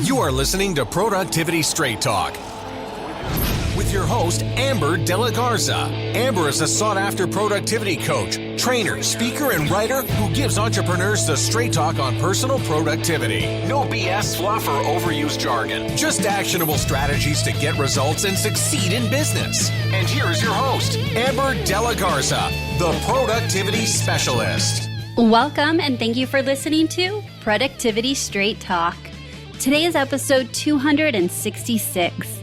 You are listening to Productivity Straight Talk with your host, Amber De La Garza. Amber is a sought-after productivity coach, trainer, speaker, and writer who gives entrepreneurs the straight talk on personal productivity. No BS, fluff, or overused jargon. Just actionable strategies to get results and succeed in business. And here is your host, Amber De La Garza, the Productivity Specialist. Welcome, and thank you for listening to Productivity Straight Talk. Today is episode 266,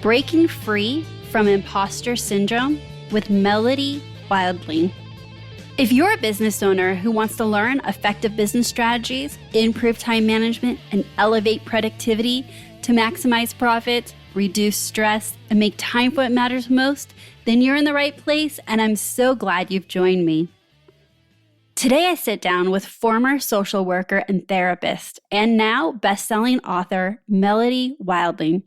Breaking Free from Imposter Syndrome with Melody Wildling. If you're a business owner who wants to learn effective business strategies, improve time management, and elevate productivity to maximize profits, reduce stress, and make time for what matters most, then you're in the right place, and I'm so glad you've joined me. Today, I sit down with former social worker and therapist, and now best-selling author Melody Wildling,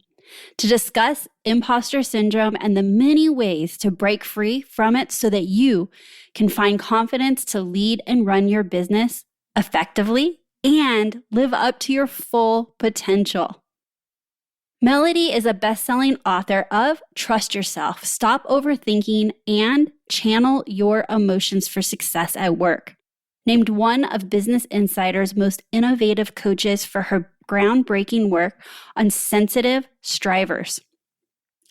to discuss imposter syndrome and the many ways to break free from it so that you can find confidence to lead and run your business effectively and live up to your full potential. Melody is a best-selling author of Trust Yourself, Stop Overthinking, and Channel Your Emotions for Success at Work. Named one of Business Insider's most innovative coaches for her groundbreaking work on sensitive strivers.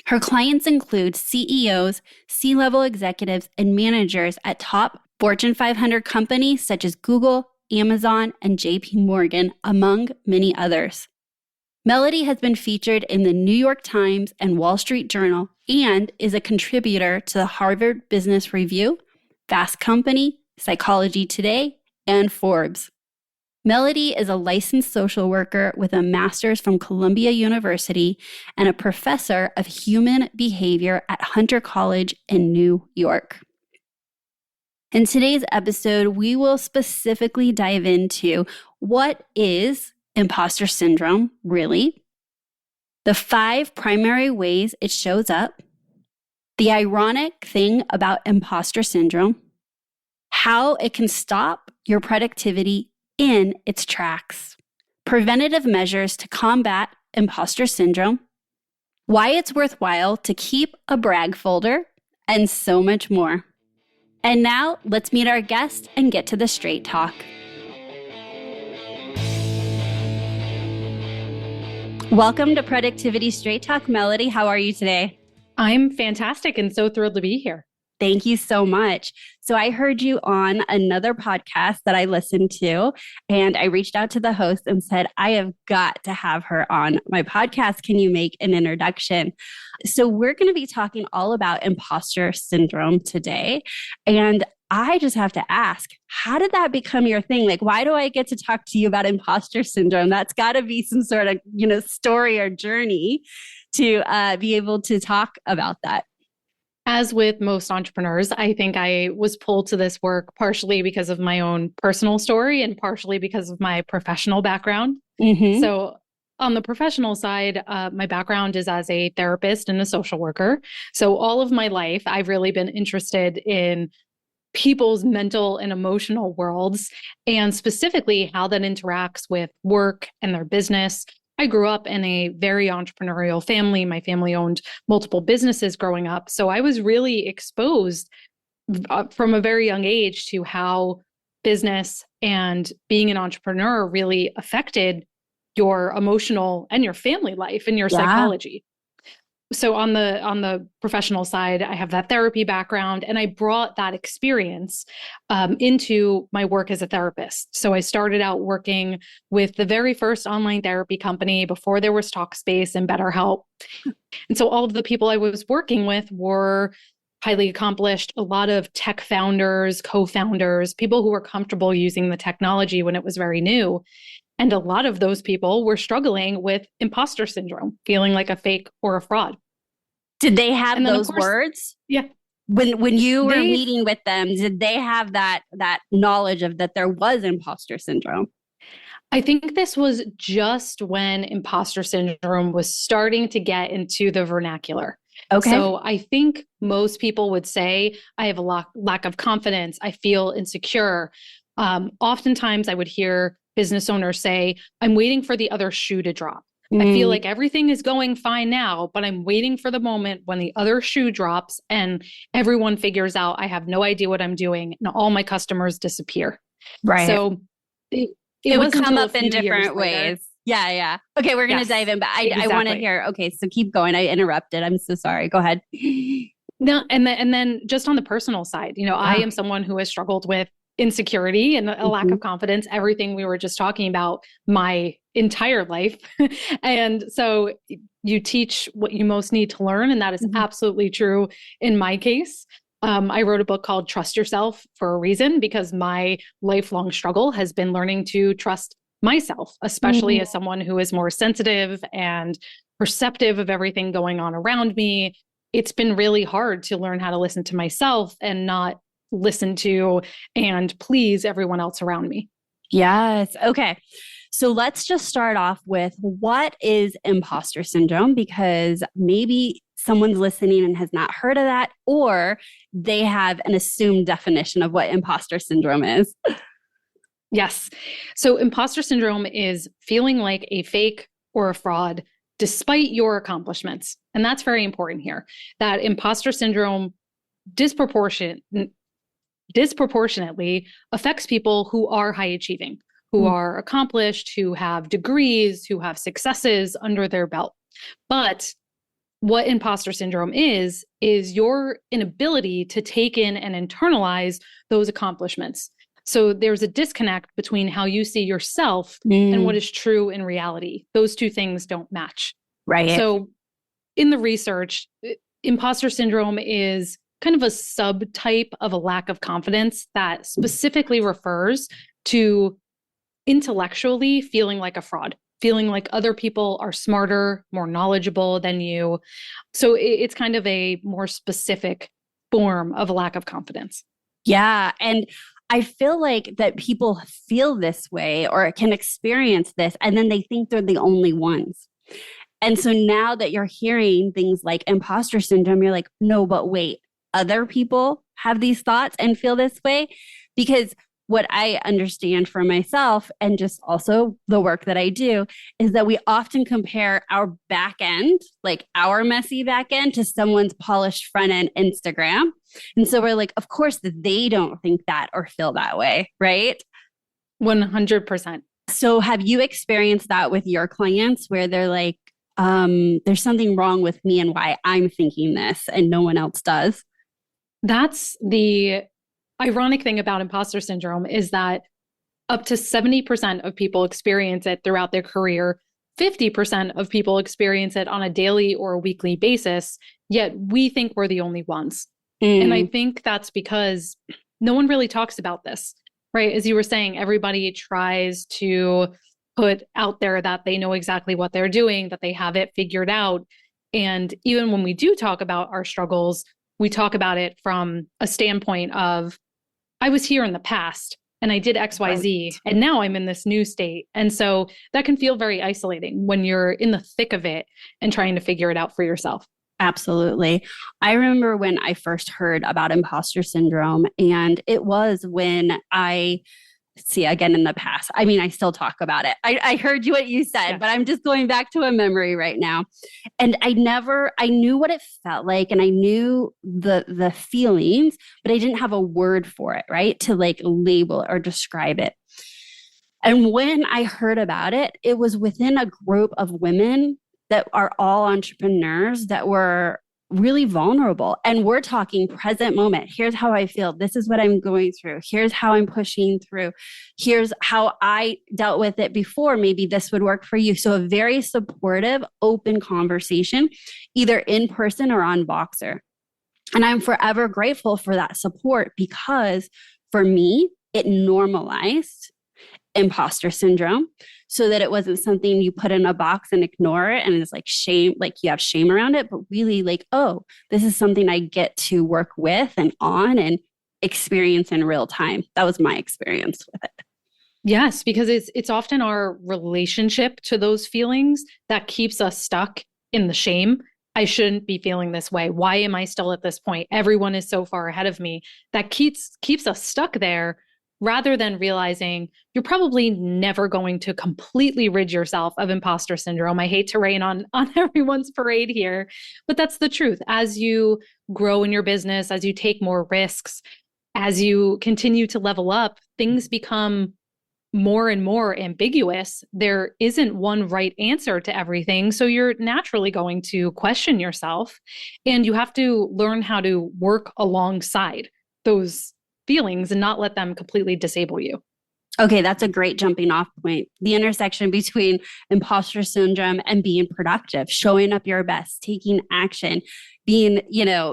Her clients include CEOs, C-level executives, and managers at top Fortune 500 companies such as Google, Amazon, and JP Morgan, among many others. Melody has been featured in the New York Times and Wall Street Journal and is a contributor to the Harvard Business Review, Fast Company, Psychology Today, and Forbes. Melody is a licensed social worker with a master's from Columbia University and a professor of human behavior at Hunter College in New York. In today's episode, we will specifically dive into what is imposter syndrome, really, the 5 primary ways it shows up, the ironic thing about imposter syndrome, how it can stop your productivity in its tracks, preventative measures to combat imposter syndrome, why it's worthwhile to keep a brag folder, and so much more. And now, let's meet our guest and get to the straight talk. Welcome to Productivity Straight Talk, Melody. How are you today? I'm fantastic and so thrilled to be here. Thank you so much. So I heard you on another podcast that I listened to, and I reached out to the host and said, I have got to have her on my podcast. Can you make an introduction? So we're going to be talking all about imposter syndrome today. And I just have to ask, how did that become your thing? Like, why do I get to talk to you about imposter syndrome? That's got to be some sort of, story or journey to be able to talk about that. As with most entrepreneurs, I think I was pulled to this work partially because of my own personal story and partially because of my professional background. Mm-hmm. So on the professional side, my background is as a therapist and a social worker. So all of my life, I've really been interested in people's mental and emotional worlds, and specifically how that interacts with work and their business. I grew up in a very entrepreneurial family. My family owned multiple businesses growing up. So I was really exposed from a very young age to how business and being an entrepreneur really affected your emotional and your family life and your psychology. So on the professional side, I have that therapy background, and I brought that experience into my work as a therapist. So I started out working with the very first online therapy company before there was Talkspace and BetterHelp. And so all of the people I was working with were highly accomplished, a lot of tech founders, co-founders, people who were comfortable using the technology when it was very new. And a lot of those people were struggling with imposter syndrome, feeling like a fake or a fraud. Did they have those words? Yeah. When you were meeting with them, did they have that knowledge of that there was imposter syndrome? I think this was just when imposter syndrome was starting to get into the vernacular. Okay. So I think most people would say, I have a lack of confidence. I feel insecure. Oftentimes I would hear business owners say, I'm waiting for the other shoe to drop. I feel like everything is going fine now, but I'm waiting for the moment when the other shoe drops and everyone figures out I have no idea what I'm doing and all my customers disappear. Right. So it would come up in different ways. Yeah. Okay, we're going to dive in, but I want to hear. Okay, so keep going. I interrupted. I'm so sorry. Go ahead. No, and then just on the personal side, I am someone who has struggled with insecurity and a lack of confidence, everything we were just talking about my entire life. And so you teach what you most need to learn. And that is absolutely true in my case. I wrote a book called Trust Yourself for a reason, because my lifelong struggle has been learning to trust myself, especially as someone who is more sensitive and perceptive of everything going on around me. It's been really hard to learn how to listen to myself and not listen to and please everyone else around me. Yes. Okay. So let's just start off with, what is imposter syndrome? Because maybe someone's listening and has not heard of that, or they have an assumed definition of what imposter syndrome is. Yes. So imposter syndrome is feeling like a fake or a fraud despite your accomplishments. And that's very important here. That imposter syndrome disproportionately affects people who are high achieving, who are accomplished, who have degrees, who have successes under their belt. But what imposter syndrome is your inability to take in and internalize those accomplishments. So there's a disconnect between how you see yourself and what is true in reality. Those two things don't match. Right. So in the research, imposter syndrome is kind of a subtype of a lack of confidence that specifically refers to intellectually feeling like a fraud, feeling like other people are smarter, more knowledgeable than you. So it's kind of a more specific form of a lack of confidence. Yeah. And I feel like that people feel this way or can experience this, and then they think they're the only ones. And so now that you're hearing things like imposter syndrome, you're like, no, but wait, other people have these thoughts and feel this way? Because what I understand for myself, and just also the work that I do, is that we often compare our back end, like our messy back end, to someone's polished front end Instagram. And so we're like, of course they don't think that or feel that way, right? 100%. So have you experienced that with your clients where they're like, there's something wrong with me and why I'm thinking this and no one else does? That's the ironic thing about imposter syndrome, is that up to 70% of people experience it throughout their career. 50% of people experience it on a daily or a weekly basis, yet we think we're the only ones. And I think that's because no one really talks about this, right? As you were saying, everybody tries to put out there that they know exactly what they're doing, that they have it figured out. And even when we do talk about our struggles, we talk about it from a standpoint of, I was here in the past and I did XYZ, and now I'm in this new state. And so that can feel very isolating when you're in the thick of it and trying to figure it out for yourself. Absolutely. I remember when I first heard about imposter syndrome, and it was when again, in the past, I mean, I still talk about it. I heard what you said, but I'm just going back to a memory right now. And I knew what it felt like, and I knew the feelings, but I didn't have a word for it, right? To like label or describe it. And when I heard about it, it was within a group of women that are all entrepreneurs that were really vulnerable. And we're talking present moment. Here's how I feel. This is what I'm going through. Here's how I'm pushing through. Here's how I dealt with it before. Maybe this would work for you. So a very supportive, open conversation, either in person or on Voxer. And I'm forever grateful for that support, because for me, it normalized imposter syndrome, so that it wasn't something you put in a box and ignore it and it's like shame, like you have shame around it, but really like, oh, this is something I get to work with and on and experience in real time. That was my experience with it. Yes, because it's often our relationship to those feelings that keeps us stuck in the shame. I shouldn't be feeling this way. Why am I still at this point? Everyone is so far ahead of me. That keeps us stuck there, rather than realizing you're probably never going to completely rid yourself of imposter syndrome. I hate to rain on everyone's parade here, but that's the truth. As you grow in your business, as you take more risks, as you continue to level up, things become more and more ambiguous. There isn't one right answer to everything. So you're naturally going to question yourself, and you have to learn how to work alongside those feelings and not let them completely disable you. Okay, that's a great jumping off point. The intersection between imposter syndrome and being productive, showing up your best, taking action, being,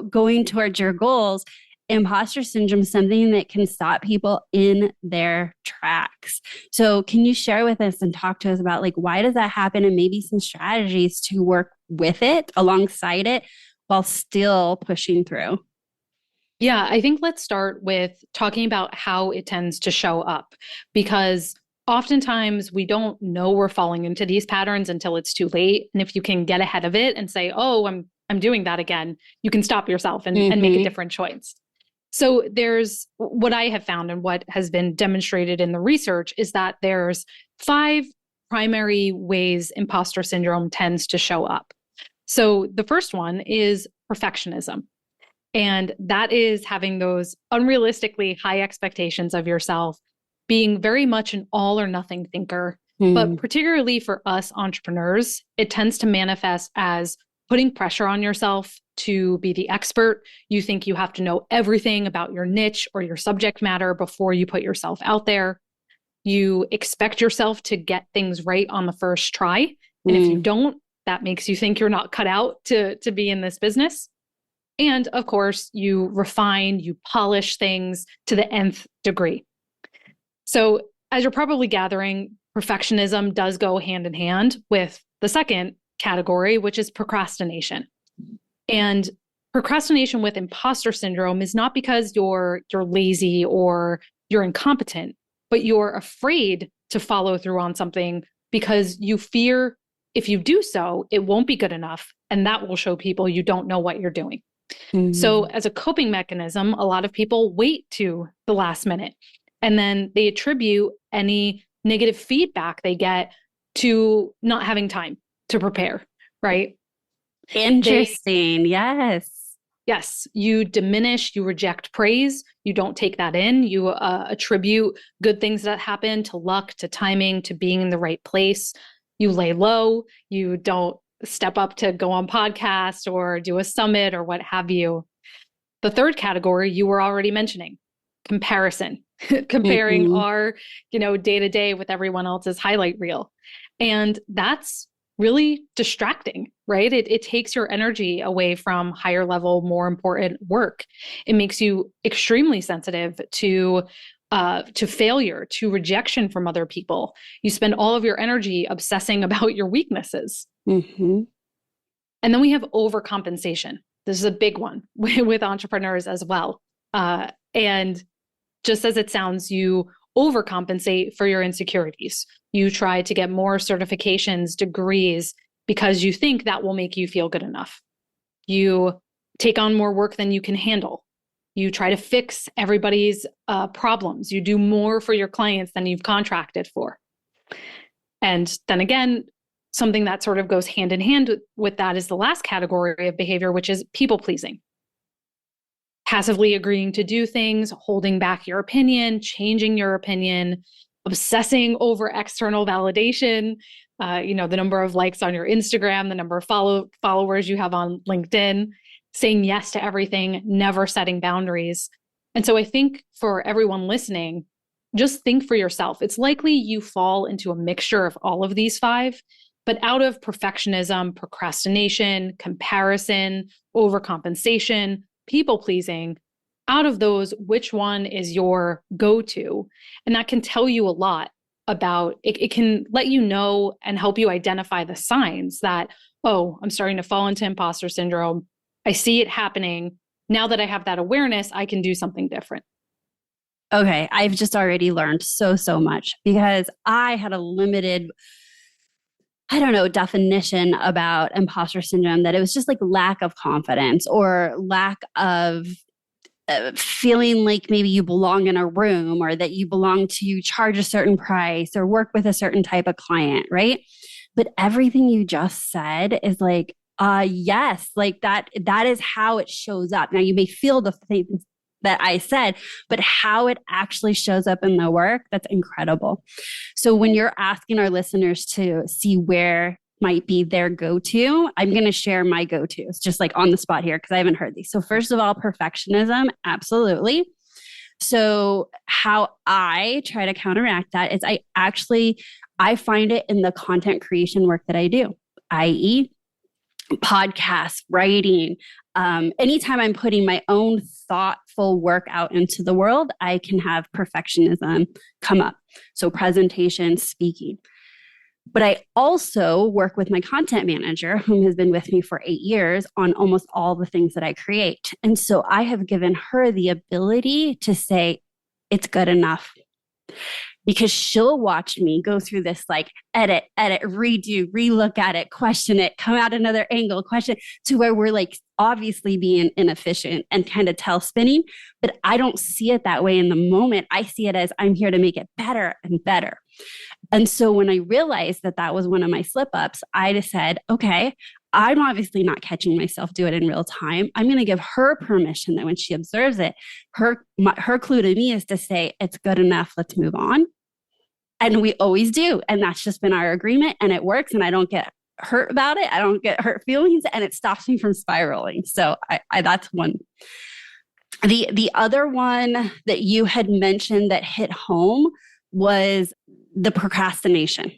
going towards your goals. Imposter syndrome is something that can stop people in their tracks. So can you share with us and talk to us about why does that happen and maybe some strategies to work with it, alongside it, while still pushing through? Yeah, I think let's start with talking about how it tends to show up, because oftentimes we don't know we're falling into these patterns until it's too late. And if you can get ahead of it and say, "Oh, I'm doing that again," you can stop yourself and make a different choice. So there's what I have found, and what has been demonstrated in the research is that there's 5 primary ways imposter syndrome tends to show up. So the first one is perfectionism. And that is having those unrealistically high expectations of yourself, being very much an all or nothing thinker. But particularly for us entrepreneurs, it tends to manifest as putting pressure on yourself to be the expert. You think you have to know everything about your niche or your subject matter before you put yourself out there. You expect yourself to get things right on the first try. And if you don't, that makes you think you're not cut out to be in this business. And of course, you refine, you polish things to the nth degree. So, as you're probably gathering, perfectionism does go hand in hand with the second category, which is procrastination. And procrastination with imposter syndrome is not because you're lazy or you're incompetent, but you're afraid to follow through on something because you fear if you do so, it won't be good enough. And that will show people you don't know what you're doing. So, as a coping mechanism, a lot of people wait to the last minute, and then they attribute any negative feedback they get to not having time to prepare, right? Interesting. Yes. Yes, you diminish, you reject praise, you don't take that in, you attribute good things that happen to luck, to timing, to being in the right place. You lay low, you don't step up to go on podcasts or do a summit or what have you. The third category you were already mentioning, comparison, comparing our, day to day with everyone else's highlight reel. And that's really distracting, right? It takes your energy away from higher level, more important work. It makes you extremely sensitive to failure, to rejection from other people. You spend all of your energy obsessing about your weaknesses. And then we have overcompensation. This is a big one with entrepreneurs as well. And just as it sounds, you overcompensate for your insecurities. You try to get more certifications, degrees, because you think that will make you feel good enough. You take on more work than you can handle. You try to fix everybody's problems. You do more for your clients than you've contracted for. And then again, something that sort of goes hand in hand with that is the last category of behavior, which is people pleasing. Passively agreeing to do things, holding back your opinion, changing your opinion, obsessing over external validation, the number of likes on your Instagram, the number of followers you have on LinkedIn, saying yes to everything, never setting boundaries. And so I think for everyone listening, just think for yourself. It's likely you fall into a mixture of all of these 5, but out of perfectionism, procrastination, comparison, overcompensation, people pleasing, out of those, which one is your go-to? And that can tell you a lot about it. It can let you know and help you identify the signs that, oh, I'm starting to fall into imposter syndrome. I see it happening. Now that I have that awareness, I can do something different. Okay, I've just already learned so much because I had a limited, definition about imposter syndrome, that it was just lack of confidence or lack of feeling like maybe you belong in a room or that you belong to charge a certain price or work with a certain type of client, right? But everything you just said is like, yes, like that is how it shows up. Now you may feel the things that I said, but how it actually shows up in the work, that's incredible. So when you're asking our listeners to see where might be their go-to, I'm going to share my go-tos just like on the spot here because I haven't heard these. So first of all, perfectionism, absolutely. So how I try to counteract that is I find it in the content creation work that I do, i.e. podcasts, writing. Anytime I'm putting my own thoughtful work out into the world, I can have perfectionism come up. So presentation, speaking. But I also work with my content manager, whom has been with me for 8 years, on almost all the things that I create. And so I have given her the ability to say, it's good enough. Because she'll watch me go through this like edit, redo, relook at it, question it, come out another angle, question to where we're like obviously being inefficient and kind of tail spinning. But I don't see it that way in the moment. I see it as I'm here to make it better and better. And so when I realized that that was one of my slip ups, I just said, okay, I'm obviously not catching myself do it in real time. I'm going to give her permission that when she observes it, her clue to me is to say, it's good enough. Let's move on. And we always do. And that's just been our agreement and it works. And I don't get hurt about it. I don't get hurt feelings and it stops me from spiraling. So I that's one. The other one that you had mentioned that hit home was the procrastination.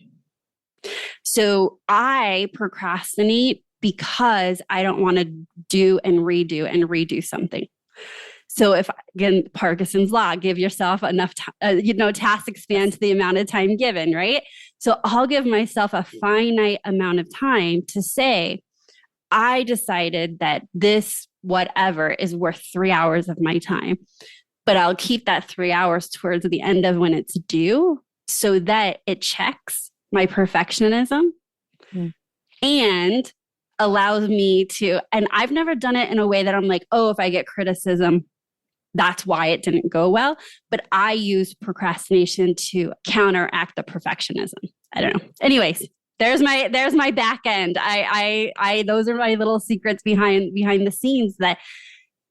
So I procrastinate because I don't want to do and redo something. So if, again, Parkinson's law, give yourself enough, tasks expand to the amount of time given, right? So I'll give myself a finite amount of time to say, I decided that this whatever is worth 3 hours of my time, but I'll keep that 3 hours towards the end of when it's due so that it checks my perfectionism and allows me to, and I've never done it in a way that I'm like, oh, if I get criticism, that's why it didn't go well. But I use procrastination to counteract the perfectionism. I don't know. Anyways, there's my back end. I those are my little secrets behind the scenes that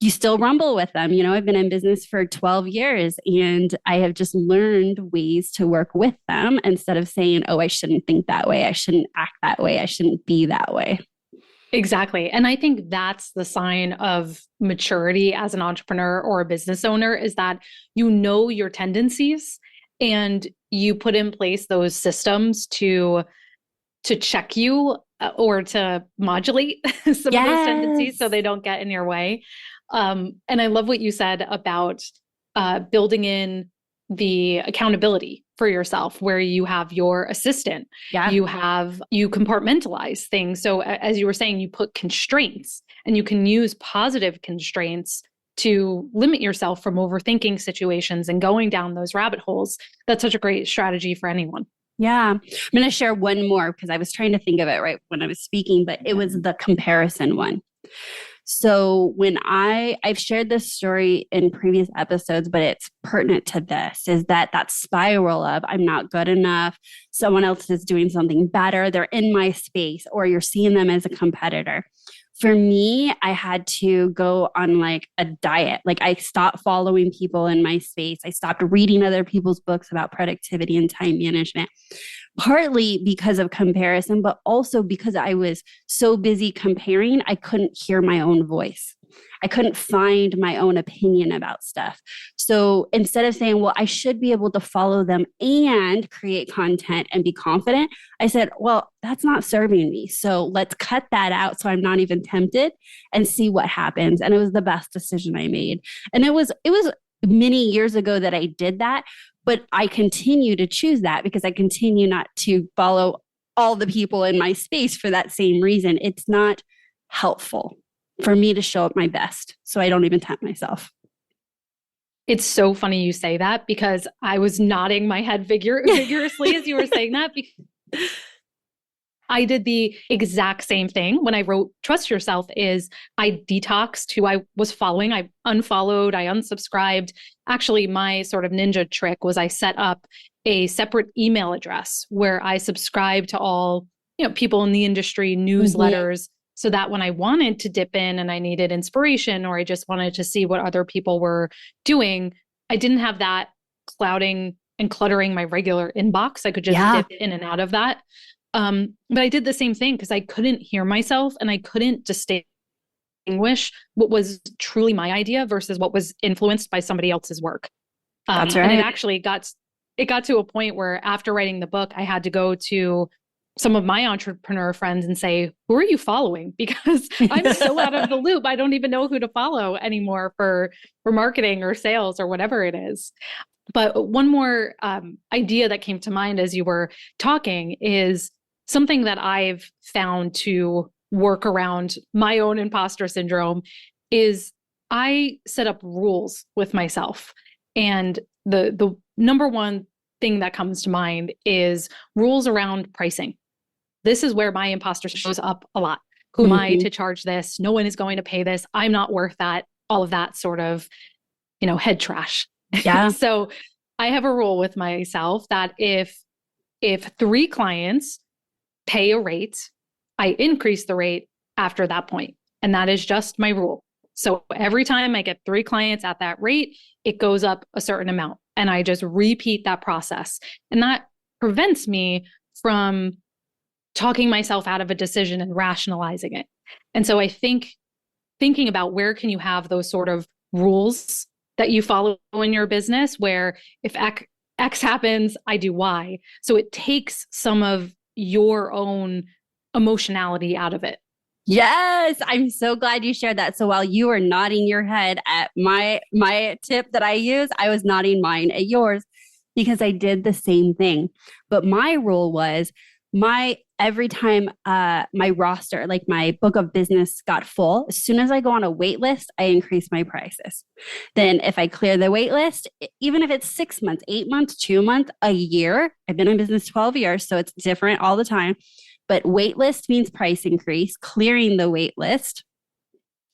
you still rumble with them. You know, I've been in business for 12 years and I have just learned ways to work with them instead of saying, oh, I shouldn't think that way. I shouldn't act that way. I shouldn't be that way. Exactly. And I think that's the sign of maturity as an entrepreneur or a business owner is that you know your tendencies and you put in place those systems to check you or to modulate some of those tendencies so they don't get in your way. And I love what you said about building in the accountability for yourself where you have your assistant, you compartmentalize things. So as you were saying, you put constraints and you can use positive constraints to limit yourself from overthinking situations and going down those rabbit holes. That's such a great strategy for anyone. Yeah. I'm going to share one more because I was trying to think of it right when I was speaking, but it was the comparison one. So when I've shared this story in previous episodes, but it's pertinent to this, is that spiral of I'm not good enough, someone else is doing something better, they're in my space, or you're seeing them as a competitor. For me, I had to go on like a diet. Like I stopped following people in my space. I stopped reading other people's books about productivity and time management, partly because of comparison, but also because I was so busy comparing, I couldn't hear my own voice. I couldn't find my own opinion about stuff. So instead of saying, well, I should be able to follow them and create content and be confident, I said, well, that's not serving me. So let's cut that out so I'm not even tempted and see what happens. And it was the best decision I made. And it was many years ago that I did that, but I continue to choose that because I continue not to follow all the people in my space for that same reason. It's not helpful for me to show up my best. So I don't even tempt myself. It's so funny you say that because I was nodding my head vigorously as you were saying that. I did the exact same thing when I wrote Trust Yourself is I detoxed who I was following. I unfollowed, I unsubscribed. Actually, my sort of ninja trick was I set up a separate email address where I subscribed to all, people in the industry, newsletters, so that when I wanted to dip in and I needed inspiration or I just wanted to see what other people were doing, I didn't have that clouding and cluttering my regular inbox. I could just dip in and out of that. But I did the same thing because I couldn't hear myself and I couldn't distinguish what was truly my idea versus what was influenced by somebody else's work. That's right. And it actually got to a point where after writing the book, I had to go to some of my entrepreneur friends and say, who are you following? Because I'm so out of the loop. I don't even know who to follow anymore for marketing or sales or whatever it is. But one more idea that came to mind as you were talking is something that I've found to work around my own imposter syndrome is I set up rules with myself. And the number one thing that comes to mind is rules around pricing. This is where my imposter shows up a lot. Who am I to charge this? No one is going to pay this. I'm not worth that. All of that sort of, head trash. Yeah. So I have a rule with myself that if 3 clients pay a rate, I increase the rate after that point. And that is just my rule. So every time I get 3 clients at that rate, it goes up a certain amount. And I just repeat that process. And that prevents me from talking myself out of a decision and rationalizing it. And so I think thinking about where can you have those sort of rules that you follow in your business where if X happens, I do Y. So it takes some of your own emotionality out of it. Yes, I'm so glad you shared that. So while you were nodding your head at my tip that I use, I was nodding mine at yours because I did the same thing. But my rule was every time my roster, like my book of business got full, as soon as I go on a wait list, I increase my prices. Then if I clear the wait list, even if it's 6 months, 8 months, 2 months, a year, I've been in business 12 years, so it's different all the time. But wait list means price increase. Clearing the wait list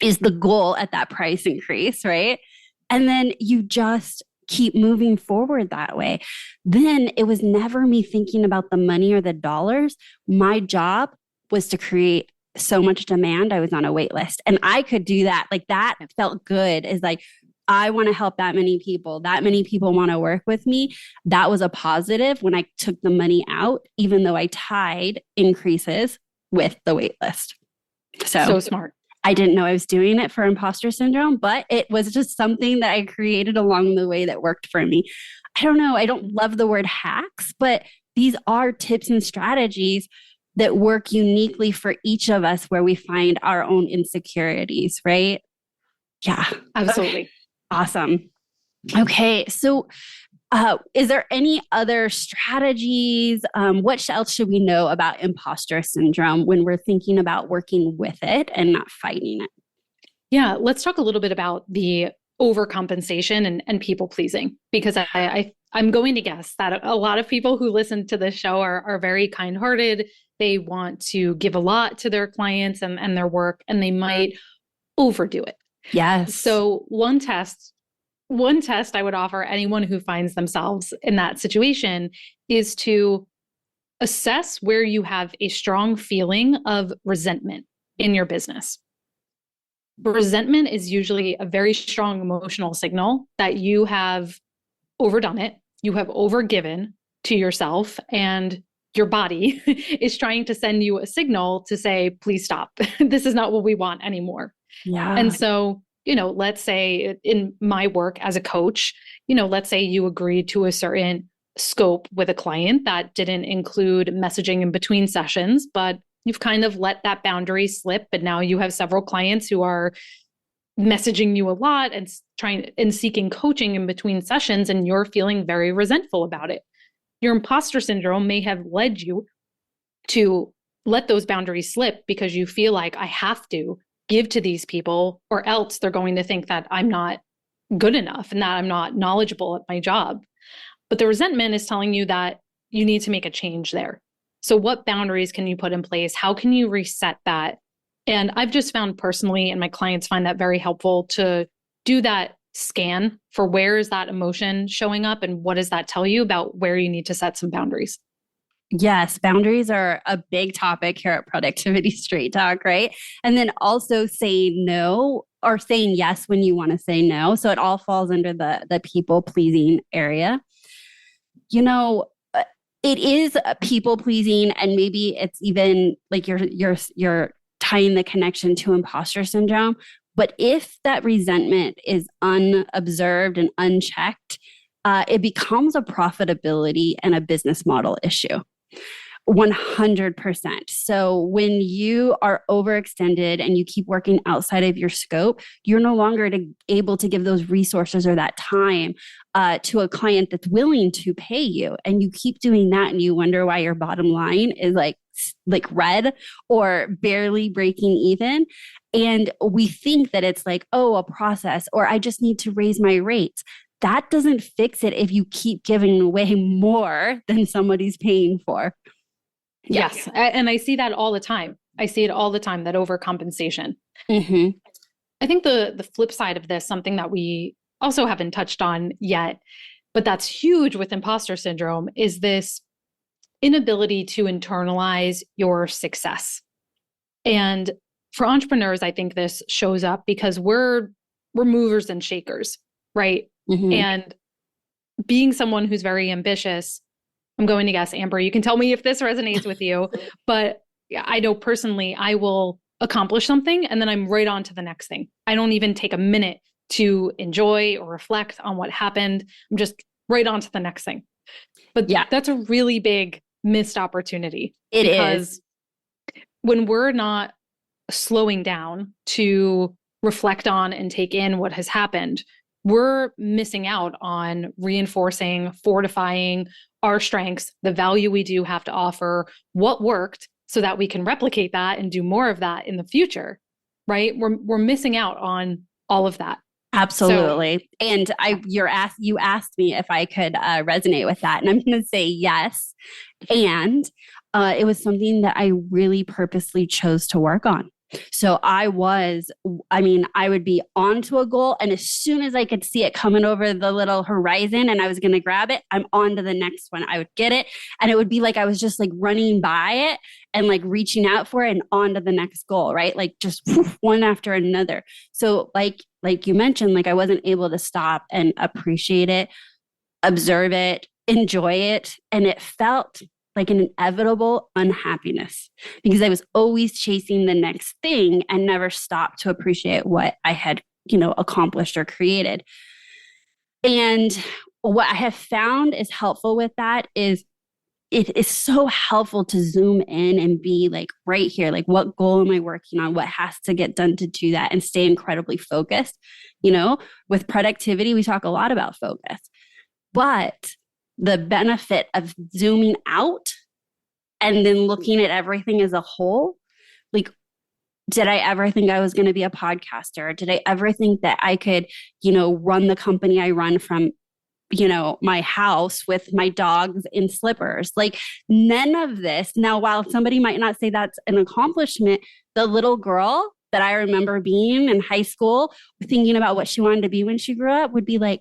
is the goal at that price increase, right? And then you just keep moving forward that way. Then it was never me thinking about the money or the dollars. My job was to create so much demand. I was on a wait list and I could do that. Like that felt good. Is like, I want to help that many people. That many people want to work with me. That was a positive when I took the money out, even though I tied increases with the wait list. So smart. I didn't know I was doing it for imposter syndrome, but it was just something that I created along the way that worked for me. I don't know. I don't love the word hacks, but these are tips and strategies that work uniquely for each of us where we find our own insecurities, right? Yeah. Absolutely. Okay. Awesome. Okay. So is there any other strategies? What else should we know about imposter syndrome when we're thinking about working with it and not fighting it? Yeah, let's talk a little bit about the overcompensation and people pleasing, because I'm going to guess that a lot of people who listen to this show are very kind-hearted. They want to give a lot to their clients and their work, and they might overdo it. Yes. So one test I would offer anyone who finds themselves in that situation is to assess where you have a strong feeling of resentment in your business. Resentment is usually a very strong emotional signal that you have overdone it, you have overgiven to yourself, and your body is trying to send you a signal to say, please stop. This is not what we want anymore. Yeah. And so, let's say in my work as a coach, let's say you agreed to a certain scope with a client that didn't include messaging in between sessions, but you've kind of let that boundary slip. And now you have several clients who are messaging you a lot and seeking coaching in between sessions, and you're feeling very resentful about it. Your imposter syndrome may have led you to let those boundaries slip because you feel like I have to give to these people or else they're going to think that I'm not good enough and that I'm not knowledgeable at my job. But the resentment is telling you that you need to make a change there. So what boundaries can you put in place? How can you reset that? And I've just found personally, and my clients find that very helpful, to do that scan for where is that emotion showing up and what does that tell you about where you need to set some boundaries. Yes, boundaries are a big topic here at Productivity Straight Talk, right? And then also saying no or saying yes when you want to say no. So it all falls under the people pleasing area. You know, it is people pleasing, and maybe it's even like you're tying the connection to imposter syndrome. But if that resentment is unobserved and unchecked, it becomes a profitability and a business model issue. 100%. So when you are overextended and you keep working outside of your scope, you're no longer able to give those resources or that time to a client that's willing to pay you. And you keep doing that and you wonder why your bottom line is like red or barely breaking even. And we think that it's like, oh, a process, or I just need to raise my rates. That doesn't fix it if you keep giving away more than somebody's paying for. Yes. And I see that all the time. I see it all the time, that overcompensation. Mm-hmm. I think the flip side of this, something that we also haven't touched on yet, but that's huge with imposter syndrome, is this inability to internalize your success. And for entrepreneurs, I think this shows up because we're movers and shakers, right? Mm-hmm. And being someone who's very ambitious, I'm going to guess, Amber, you can tell me if this resonates with you, but I know personally, I will accomplish something and then I'm right on to the next thing. I don't even take a minute to enjoy or reflect on what happened. I'm just right on to the next thing. But yeah, that's a really big missed opportunity. It is. When we're not slowing down to reflect on and take in what has happened, we're missing out on reinforcing, fortifying our strengths, the value we do have to offer, what worked, so that we can replicate that and do more of that in the future, right? We're missing out on all of that. Absolutely. So, and you asked me if I could resonate with that, and I'm going to say yes. And it was something that I really purposely chose to work on. So I would be onto a goal, and as soon as I could see it coming over the little horizon and I was going to grab it, I'm on to the next one. I would get it, and it would be like I was just like running by it and like reaching out for it and on to the next goal, right? Like just one after another. So like you mentioned, like I wasn't able to stop and appreciate it, observe it, enjoy it, and it felt like an inevitable unhappiness because I was always chasing the next thing and never stopped to appreciate what I had, accomplished or created. And what I have found is helpful with that is it is so helpful to zoom in and be like right here, like what goal am I working on? What has to get done to do that, and stay incredibly focused. With productivity, we talk a lot about focus, but the benefit of zooming out and then looking at everything as a whole, like, did I ever think I was going to be a podcaster? Did I ever think that I could, run the company I run from, my house with my dogs in slippers? Like none of this. Now, while somebody might not say that's an accomplishment, the little girl that I remember being in high school, thinking about what she wanted to be when she grew up, would be like,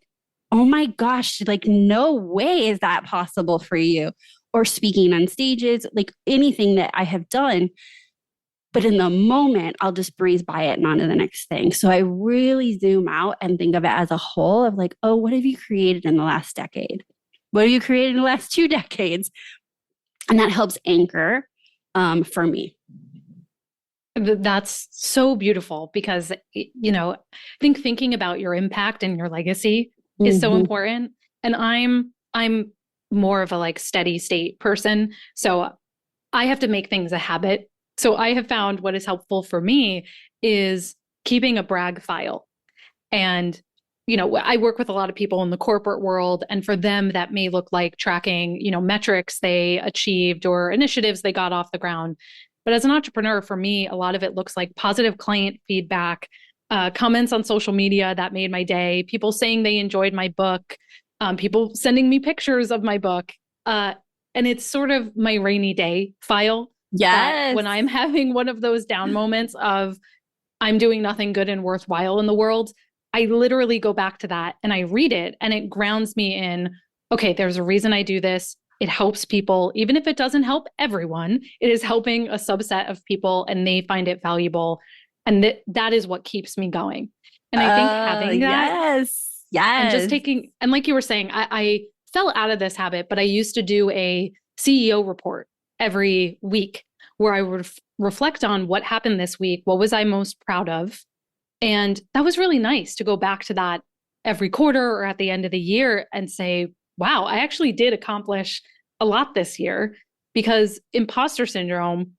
oh my gosh, like no way is that possible for you. Or speaking on stages, like anything that I have done. But in the moment, I'll just breeze by it and on to the next thing. So I really zoom out and think of it as a whole of like, oh, what have you created in the last decade? What have you created in the last 2 decades? And that helps anchor for me. That's so beautiful because, I think thinking about your impact and your legacy is so important. And I'm more of a like steady state person. So I have to make things a habit. So I have found what is helpful for me is keeping a brag file. And, I work with a lot of people in the corporate world, and for them that may look like tracking, metrics they achieved or initiatives they got off the ground. But as an entrepreneur, for me, a lot of it looks like positive client feedback, comments on social media that made my day, people saying they enjoyed my book, people sending me pictures of my book. And it's sort of my rainy day file. That when I'm having one of those down moments of I'm doing nothing good and worthwhile in the world, I literally go back to that and I read it and it grounds me in, okay, there's a reason I do this. It helps people, even if it doesn't help everyone, it is helping a subset of people and they find it valuable. And that is what keeps me going. And I think having that and just taking, and like you were saying, I fell out of this habit, but I used to do a CEO report every week where I would reflect on what happened this week. What was I most proud of? And that was really nice to go back to that every quarter or at the end of the year and say, wow, I actually did accomplish a lot this year, because imposter syndrome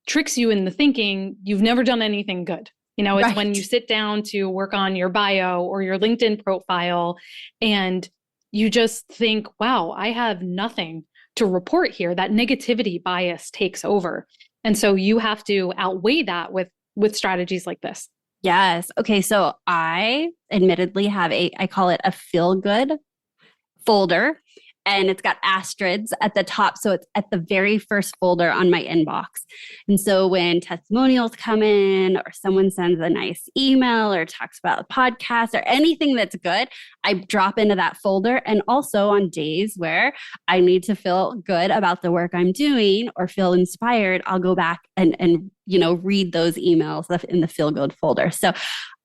tricks you into thinking you've never done anything good. It's when you sit down to work on your bio or your LinkedIn profile and you just think, wow, I have nothing to report here. That negativity bias takes over. And so you have to outweigh that with strategies like this. Yes. Okay. So I admittedly have I call it a feel good folder, and it's got asterisks at the top. So it's at the very first folder on my inbox. And so when testimonials come in or someone sends a nice email or talks about a podcast or anything that's good, I drop into that folder. And also on days where I need to feel good about the work I'm doing or feel inspired, I'll go back and read those emails in the feel good folder. So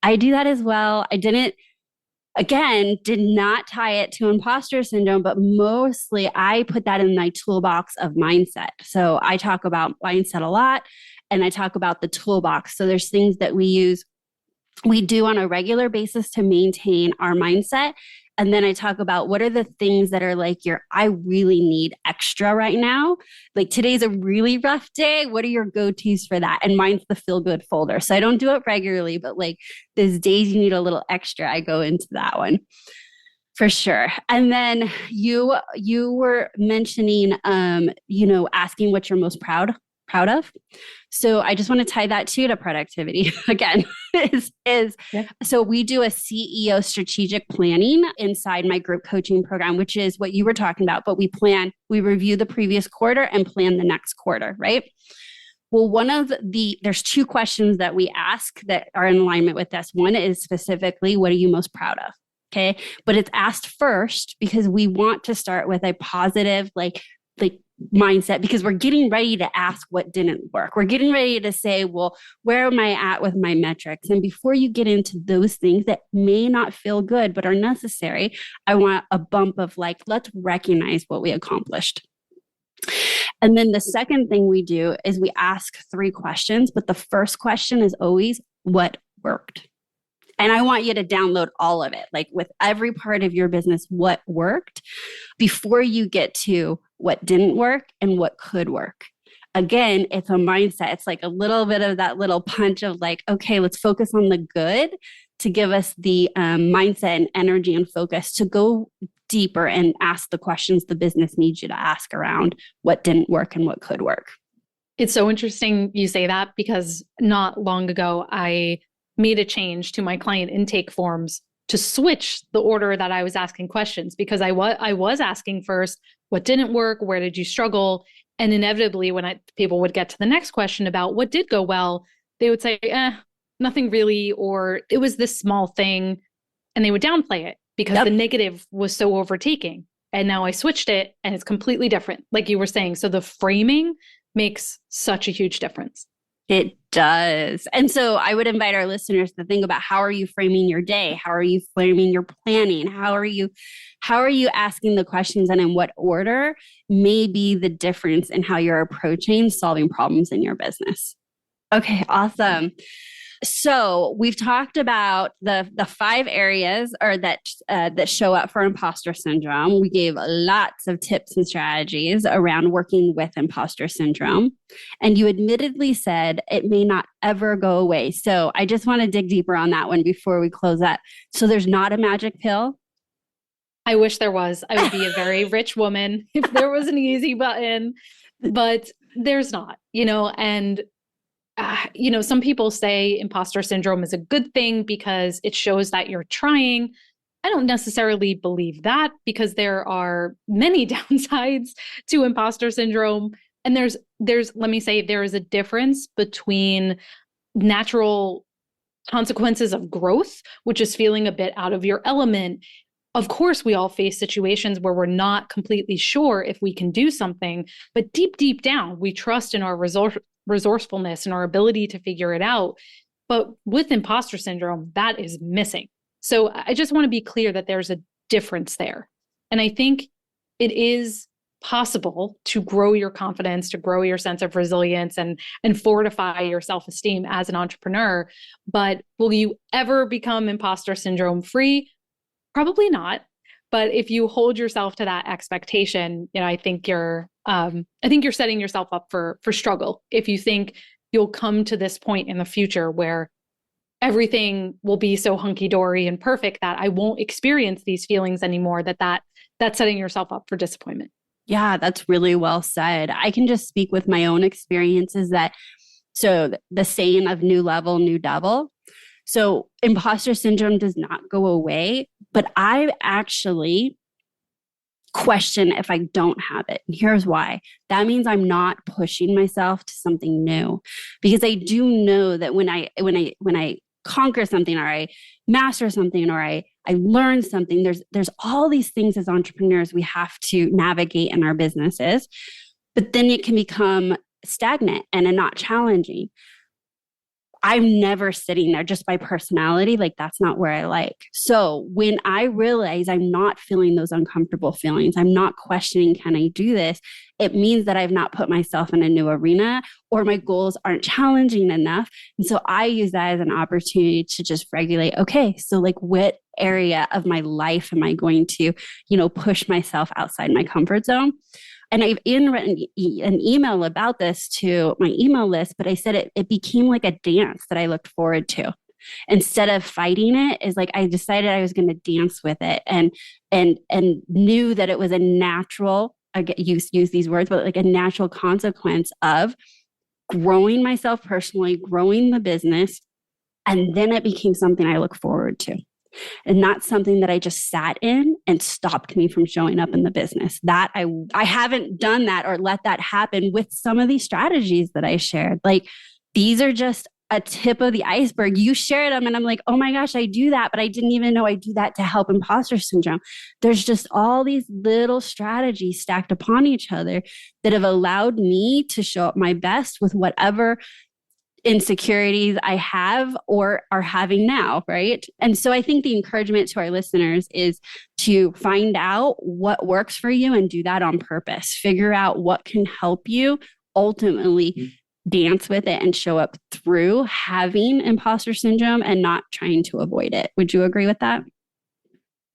I do that as well. Did not tie it to imposter syndrome, but mostly I put that in my toolbox of mindset. So I talk about mindset a lot, and I talk about the toolbox. So there's things that we do on a regular basis to maintain our mindset. And then I talk about what are the things that are like I really need extra right now. Like today's a really rough day. What are your go-tos for that? And mine's the feel good folder. So I don't do it regularly, but like those days you need a little extra, I go into that one for sure. And then you were mentioning, asking what you're most proud of. So I just want to tie that too to productivity again. So we do a CEO strategic planning inside my group coaching program, which is what you were talking about. But we review the previous quarter and plan the next quarter, right? Well, there's two questions that we ask that are in alignment with this. One is specifically, what are you most proud of? Okay. But it's asked first because we want to start with a positive, like mindset, because we're getting ready to ask what didn't work. We're getting ready to say, well, where am I at with my metrics? And before you get into those things that may not feel good, but are necessary, I want a bump of let's recognize what we accomplished. And then the second thing we do is we ask 3 questions, but the first question is always what worked. And I want you to download all of it, like with every part of your business, what worked before you get to what didn't work and what could work. Again, it's a mindset. It's like a little bit of that little punch of okay, let's focus on the good to give us the mindset and energy and focus to go deeper and ask the questions the business needs you to ask around what didn't work and what could work. It's so interesting you say that, because not long ago, I made a change to my client intake forms to switch the order that I was asking questions, because I was asking first, what didn't work? Where did you struggle? And inevitably, when people would get to the next question about what did go well, they would say, nothing really, or it was this small thing. And they would downplay it because the negative was so overtaking. And now I switched it and it's completely different, like you were saying. So the framing makes such a huge difference. It does. And so I would invite our listeners to think about, how are you framing your day? How are you framing your planning? How are you asking the questions, and in what order may be the difference in how you're approaching solving problems in your business. Okay, awesome. So we've talked about the 5 areas that show up for imposter syndrome. We gave lots of tips and strategies around working with imposter syndrome. And you admittedly said it may not ever go away. So I just want to dig deeper on that one before we close that. So there's not a magic pill? I wish there was. I would be a very rich woman if there was an easy button, but there's not, and some people say imposter syndrome is a good thing because it shows that you're trying. I don't necessarily believe that, because there are many downsides to imposter syndrome. And let me say, there is a difference between natural consequences of growth, which is feeling a bit out of your element. Of course, we all face situations where we're not completely sure if we can do something, but deep down, we trust in our resourcefulness and our ability to figure it out. But with imposter syndrome, that is missing. So I just want to be clear that there's a difference there. And I think it is possible to grow your confidence, to grow your sense of resilience, and fortify your self-esteem as an entrepreneur. But will you ever become imposter syndrome free? Probably not. But if you hold yourself to that expectation, I think you're setting yourself up for struggle. If you think you'll come to this point in the future where everything will be so hunky-dory and perfect that I won't experience these feelings anymore, that's setting yourself up for disappointment. Yeah, that's really well said. I can just speak with my own experiences so the saying of new level, new devil. So imposter syndrome does not go away, but I actually question if I don't have it. And here's why. That means I'm not pushing myself to something new, because I do know that when I conquer something, or I master something, or I learn something, there's all these things as entrepreneurs we have to navigate in our businesses, but then it can become stagnant and not challenging. I'm never sitting there just by personality. Like, that's not where I like. So when I realize I'm not feeling those uncomfortable feelings, I'm not questioning, can I do this? It means that I've not put myself in a new arena, or my goals aren't challenging enough. And so I use that as an opportunity to just regulate. Okay, so like, what area of my life am I going to, push myself outside my comfort zone? And I've written an email about this to my email list, but I said it became like a dance that I looked forward to. Instead of fighting it, is like, I decided I was going to dance with it, and knew that it was a natural, I use these words, but like a natural consequence of growing myself personally, growing the business. And then it became something I look forward to, and not something that I just sat in and stopped me from showing up in the business. That I haven't done that or let that happen with some of these strategies that I shared. Like, these are just a tip of the iceberg. You shared them and I'm like, oh my gosh, I do that, but I didn't even know I do that to help imposter syndrome. There's just all these little strategies stacked upon each other that have allowed me to show up my best with whatever insecurities I have or are having now, right? And so I think the encouragement to our listeners is to find out what works for you and do that on purpose. Figure out what can help you ultimately dance with it and show up through having imposter syndrome and not trying to avoid it. Would you agree with that?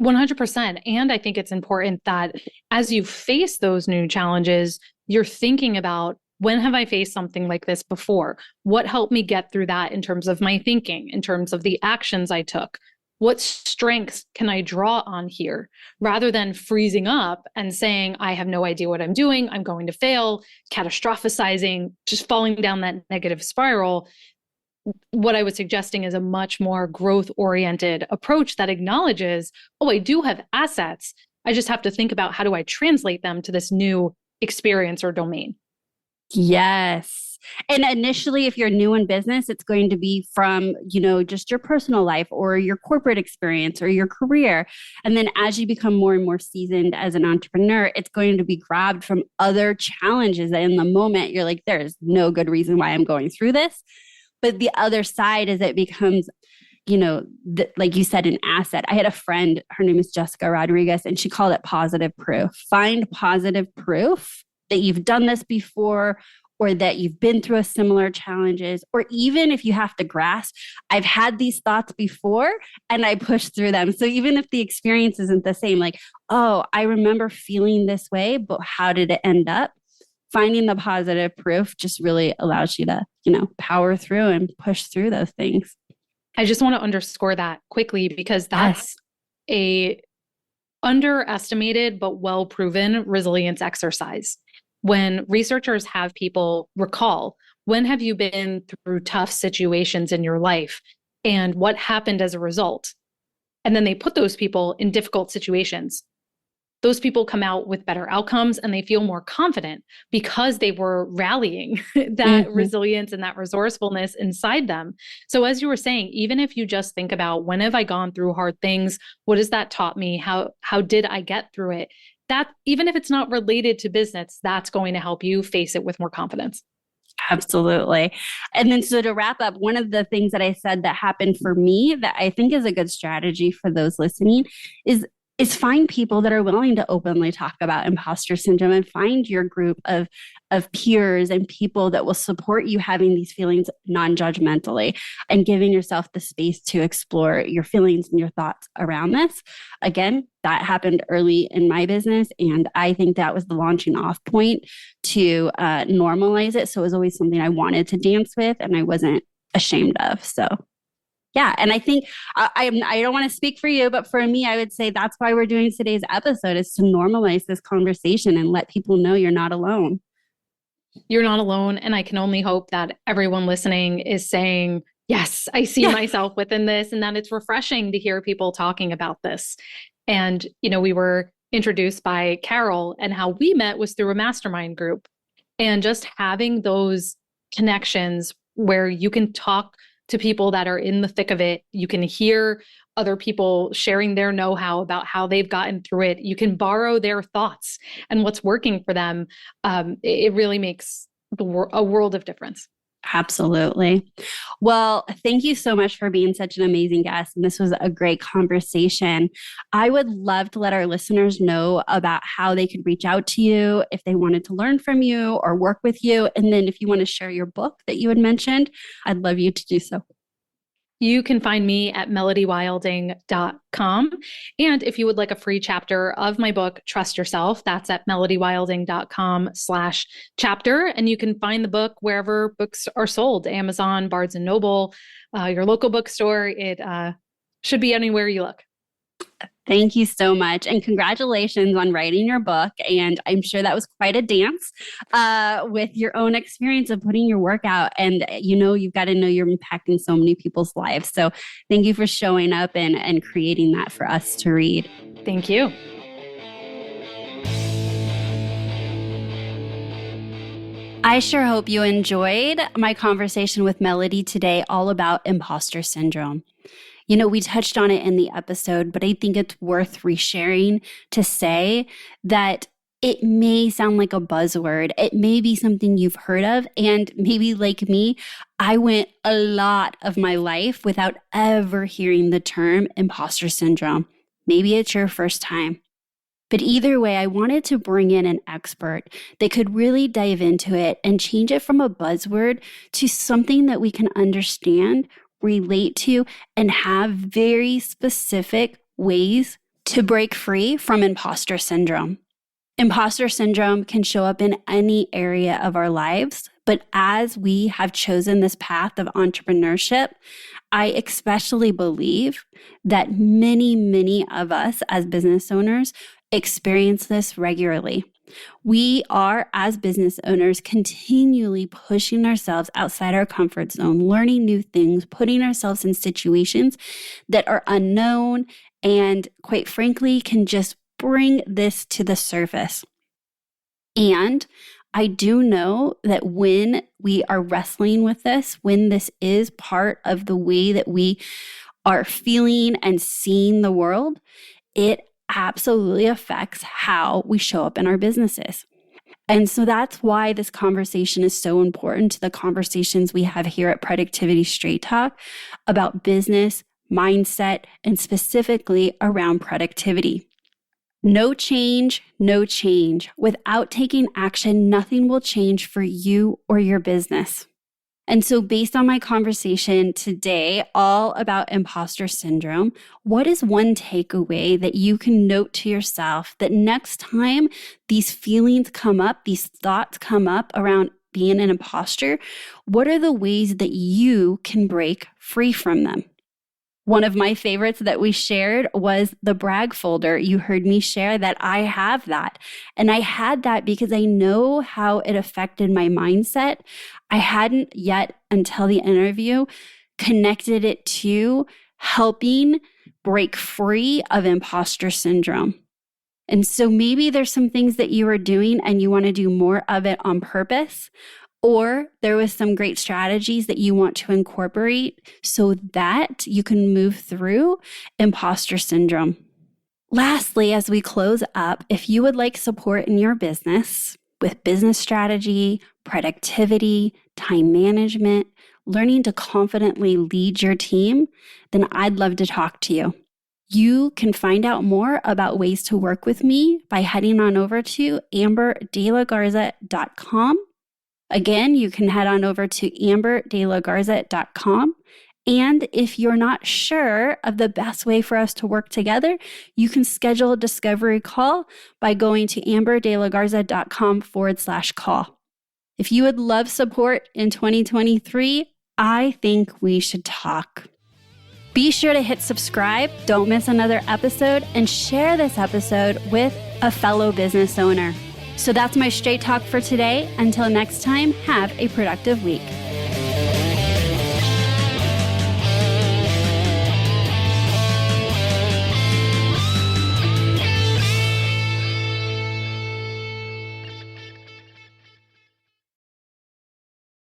100%. And I think it's important that as you face those new challenges, you're thinking about, when have I faced something like this before? What helped me get through that in terms of my thinking, in terms of the actions I took? What strengths can I draw on here? Rather than freezing up and saying, I have no idea what I'm doing, I'm going to fail, catastrophizing, just falling down that negative spiral. What I was suggesting is a much more growth-oriented approach that acknowledges, oh, I do have assets. I just have to think about, how do I translate them to this new experience or domain? Yes. And initially, if you're new in business, it's going to be from, just your personal life or your corporate experience or your career. And then as you become more and more seasoned as an entrepreneur, it's going to be grabbed from other challenges that in the moment you're like, there's no good reason why I'm going through this. But the other side is it becomes, like you said, an asset. I had a friend, her name is Jessica Rodriguez, and she called it positive proof. Find positive proof that you've done this before, or that you've been through a similar challenges, or even if you have to grasp, I've had these thoughts before and I pushed through them. So even if the experience isn't the same, like, oh, I remember feeling this way, but how did it end up? Finding the positive proof just really allows you to, power through and push through those things. I just want to underscore that quickly, because that's a underestimated but well-proven resilience exercise. When researchers have people recall, when have you been through tough situations in your life and what happened as a result? and then they put those people in difficult situations, those people come out with better outcomes and they feel more confident because they were rallying that resilience and that resourcefulness inside them. So as you were saying, even if you just think about, when have I gone through hard things? What has that taught me? How did I get through it? That, even if it's not related to business, that's going to help you face it with more confidence. Absolutely. And then, so to wrap up, one of the things that I said that happened for me that I think is a good strategy for those listening is find people that are willing to openly talk about imposter syndrome, and find your group of peers and people that will support you having these feelings non-judgmentally, and giving yourself the space to explore your feelings and your thoughts around this. Again, that happened early in my business, and I think that was the launching off point to normalize it. So it was always something I wanted to dance with and I wasn't ashamed of. So yeah. And I think I don't want to speak for you, but for me, I would say that's why we're doing today's episode, is to normalize this conversation and let people know you're not alone. You're not alone. And I can only hope that everyone listening is saying, yes, I see myself within this, and that it's refreshing to hear people talking about this. And, we were introduced by Carol, and how we met was through a mastermind group, and just having those connections where you can talk to people that are in the thick of it. You can hear other people sharing their know-how about how they've gotten through it. You can borrow their thoughts and what's working for them. It really makes a world of difference. Absolutely. Well, thank you so much for being such an amazing guest. And this was a great conversation. I would love to let our listeners know about how they could reach out to you if they wanted to learn from you or work with you. And then if you want to share your book that you had mentioned, I'd love you to do so. You can find me at melodywilding.com. And if you would like a free chapter of my book, Trust Yourself, that's at melodywilding.com/chapter. And you can find the book wherever books are sold, Amazon, Barnes and Noble, your local bookstore. It should be anywhere you look. Thank you so much. And congratulations on writing your book. And I'm sure that was quite a dance with your own experience of putting your work out. And, you've got to know you're impacting so many people's lives. So thank you for showing up and creating that for us to read. Thank you. I sure hope you enjoyed my conversation with Melody today, all about imposter syndrome. We touched on it in the episode, but I think it's worth resharing to say that it may sound like a buzzword. It may be something you've heard of. And maybe like me, I went a lot of my life without ever hearing the term imposter syndrome. Maybe it's your first time. But either way, I wanted to bring in an expert that could really dive into it and change it from a buzzword to something that we can understand, relate to, and have very specific ways to break free from imposter syndrome. Imposter syndrome can show up in any area of our lives, but as we have chosen this path of entrepreneurship, I especially believe that many, many of us as business owners experience this regularly. We are, as business owners, continually pushing ourselves outside our comfort zone, learning new things, putting ourselves in situations that are unknown and, quite frankly, can just bring this to the surface. And I do know that when we are wrestling with this, when this is part of the way that we are feeling and seeing the world, it absolutely affects how we show up in our businesses. And so that's why this conversation is so important to the conversations we have here at Productivity Straight Talk about business, mindset, and specifically around productivity. No change, no change. Without taking action, nothing will change for you or your business. And so based on my conversation today, all about imposter syndrome, what is one takeaway that you can note to yourself that next time these feelings come up, these thoughts come up around being an imposter, what are the ways that you can break free from them? One of my favorites that we shared was the brag folder. You heard me share that I have that. And I had that because I know how it affected my mindset. I hadn't yet, until the interview, connected it to helping break free of imposter syndrome. And so maybe there's some things that you are doing and you want to do more of it on purpose, or there was some great strategies that you want to incorporate so that you can move through imposter syndrome. Lastly, as we close up, if you would like support in your business with business strategy, productivity, time management, learning to confidently lead your team, then I'd love to talk to you. You can find out more about ways to work with me by heading on over to amberdelagarza.com. Again, you can head on over to amberdelagarza.com. And if you're not sure of the best way for us to work together, you can schedule a discovery call by going to amberdelagarza.com/call. If you would love support in 2023, I think we should talk. Be sure to hit subscribe, don't miss another episode, and share this episode with a fellow business owner. So that's my straight talk for today. Until next time, have a productive week.